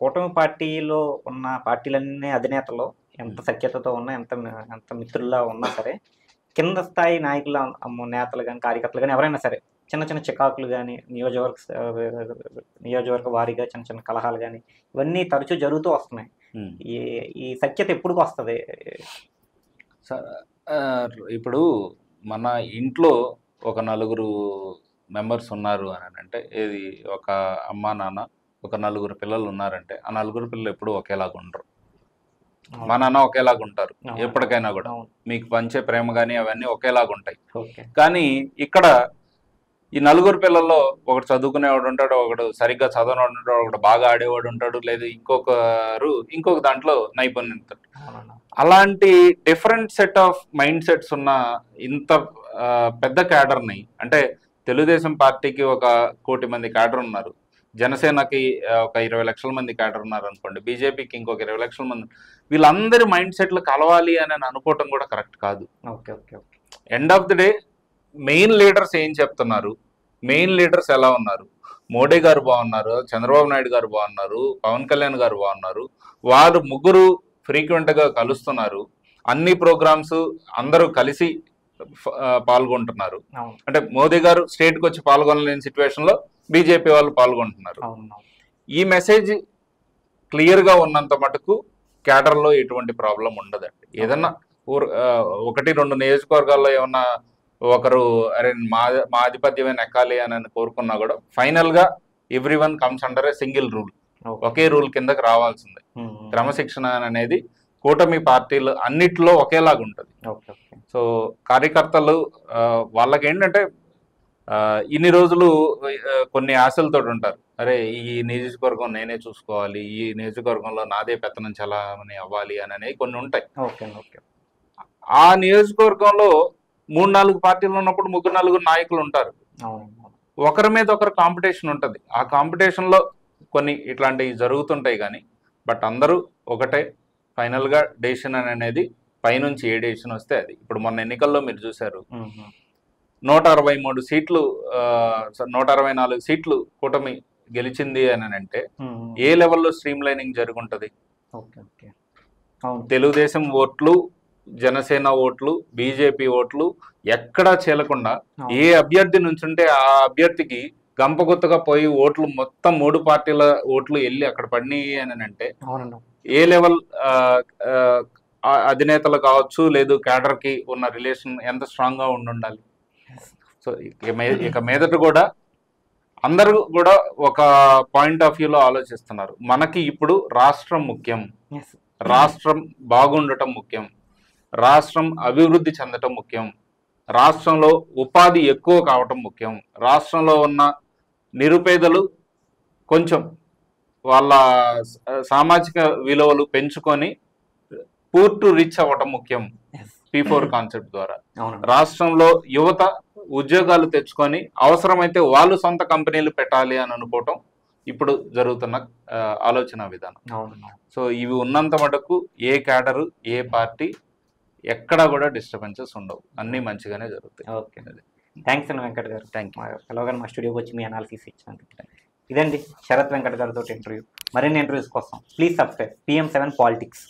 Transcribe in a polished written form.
కూటమి పార్టీలో ఉన్న పార్టీలన్నీ అధినేతలు ఎంత సఖ్యతతో ఉన్నా, ఎంత మిత్రుల్లా ఉన్నా సరే, కింద స్థాయి నాయకులు, నేతలు గాని, కార్యకర్తలు గాని ఎవరైనా సరే, చిన్న చిన్న చికాకులు గాని, నియోజకవర్గ వారీగా చిన్న చిన్న కలహాలు గాని, ఇవన్నీ తరచూ జరుగుతూ వస్తున్నాయి. ఈ ఈ సఖ్యత ఎప్పుడుకొస్తది? ఇప్పుడు మన ఇంట్లో ఒక నలుగురు మెంబర్స్ ఉన్నారు అని అంటే, ఏది ఒక అమ్మ నాన్న, ఒక నలుగురు పిల్లలు ఉన్నారంటే, ఆ నలుగురు పిల్లలు ఎప్పుడు ఒకేలాగా ఉండరు. మా నాన్న ఒకేలాగా ఉంటారు ఎప్పటికైనా కూడా. మీకు పంచే ప్రేమ కానీ అవన్నీ ఒకేలాగా ఉంటాయి. కానీ ఇక్కడ ఈ నలుగురు పిల్లల్లో ఒకడు చదువుకునేవాడు ఉంటాడు, ఒకడు సరిగ్గా చదవనివాడు ఉంటాడు, ఒకడు బాగా ఆడేవాడు ఉంటాడు, లేదు ఇంకొక దాంట్లో నైపుణ్యం ఉంటాడు. అలాంటి different set of mind sets ఉన్న ఇంత పెద్ద క్యాడర్ని, అంటే తెలుగుదేశం పార్టీకి 1 కోటి మంది క్యాడర్ ఉన్నారు, జనసేనకి ఒక 20 లక్షల మంది క్యాడర్ ఉన్నారు అనుకోండి, బీజేపీకి ఇంకొక 20 లక్షల మంది. వీళ్ళందరి మైండ్ సెట్లు కలవాలి అని అనుకోవటం కూడా కరెక్ట్ కాదు. End of the day main leaders ఏం చెప్తున్నారు, మెయిన్ లీడర్స్ ఎలా ఉన్నారు, మోడీ గారు బాగున్నారు, చంద్రబాబు నాయుడు గారు బాగున్నారు, పవన్ కళ్యాణ్ గారు బాగున్నారు, వారు ముగ్గురు ఫ్రీక్వెంట్గా కలుస్తున్నారు, అన్ని ప్రోగ్రామ్స్ అందరూ కలిసి పాల్గొంటున్నారు. అంటే మోదీ గారు స్టేట్కి వచ్చి పాల్గొనలేని సిచ్యువేషన్లో బీజేపీ వాళ్ళు పాల్గొంటున్నారు. ఈ మెసేజ్ క్లియర్గా ఉన్నంత మటుకు క్యాడర్లో ఎటువంటి ప్రాబ్లం ఉండదండి. ఏదన్నా 1-2 నియోజకవర్గాల్లో ఏమన్నా ఒకరు అరే మా ఆధిపత్యమే నెక్కాలి అని కోరుకున్నా కూడా ఫైనల్గా everyone comes under a single rule, ఒకే రూల్ కిందకి రావాల్సిందే. క్రమశిక్షణ అనేది కూటమి పార్టీలు అన్నిట్లో ఒకేలాగా ఉంటుంది. సో కార్యకర్తలు వాళ్ళకేంటంటే ఇన్ని రోజులు కొన్ని ఆశలతో ఉంటారు, అరే ఈ నియోజకవర్గం నేనే చూసుకోవాలి, ఈ నియోజకవర్గంలో నాదే పెత్తనం చలామణి అవ్వాలి అని కొన్ని ఉంటాయి. ఆ నియోజకవర్గంలో 3-4 పార్టీలు ఉన్నప్పుడు 3-4 నాయకులు ఉంటారు, ఒకరి మీద ఒకరు కాంపిటీషన్ ఉంటుంది. ఆ కాంపిటీషన్లో కొన్ని ఇట్లాంటివి జరుగుతుంటాయి కానీ బట్ అందరూ ఒకటే. ఫైనల్గా డెసిషన్ అనేది పైనుంచి ఏ డెసిషన్ వస్తే అది. ఇప్పుడు మొన్న ఎన్నికల్లో మీరు చూశారు, 163 సీట్లు 164 సీట్లు కూటమి గెలిచింది అని అంటే ఏ లెవెల్లో స్ట్రీమ్ లైనింగ్ జరుగుంటది? తెలుగుదేశం ఓట్లు, జనసేన ఓట్లు, బీజేపీ ఓట్లు ఎక్కడా చేలకుండా ఏ అభ్యర్థి నుంచుంటే ఆ అభ్యర్థికి గంపగుత్తగా పోయి ఓట్లు మొత్తం 3 పార్టీల ఓట్లు వెళ్ళి అక్కడ పడినాయి అని అంటే ఏ లెవెల్ అధినేతలు కావచ్చు, లేదు క్యాడర్కి ఉన్న రిలేషన్ ఎంత స్ట్రాంగ్గా ఉండాలి. సో ఇక మీదట కూడా అందరూ కూడా ఒక పాయింట్ ఆఫ్ వ్యూలో ఆలోచిస్తున్నారు. మనకి ఇప్పుడు రాష్ట్రం ముఖ్యం, రాష్ట్రం బాగుండటం ముఖ్యం, రాష్ట్రం అభివృద్ధి చెందటం ముఖ్యం, రాష్ట్రంలో ఉపాధి ఎక్కువ కావటం ముఖ్యం, రాష్ట్రంలో ఉన్న నిరుపేదలు కొంచెం వాళ్ళ సామాజిక విలువలు పెంచుకొని పూర్ టు రిచ్ అవ్వటం ముఖ్యం P4 కాన్సెప్ట్ ద్వారా. రాష్ట్రంలో యువత ఉద్యోగాలు తెచ్చుకొని అవసరమైతే వాళ్ళు సొంత కంపెనీలు పెట్టాలి అని అనుకోవటం ఇప్పుడు జరుగుతున్న ఆలోచన విధానం. సో ఇవి ఉన్నంత మటుకు ఏ క్యాడరు, ఏ పార్టీ ఎక్కడా కూడా డిస్టర్బెన్సెస్ ఉండవు, అన్నీ మంచిగానే జరుగుతాయి. ఓకే, థ్యాంక్స్ అండి వెంకట్ గారు. Thank you. ఎలాగని మా స్టూడియోకి వచ్చి మీ అనాలిసిస్ ఇచ్చినందుకు. ఇదండి శరత్ వెంకట్ గారితో ఇంటర్వ్యూ. మరిన్ని ఇంటర్వ్యూస్ కోసం ప్లీజ్ సబ్స్క్రైబ్ PM7 Politics.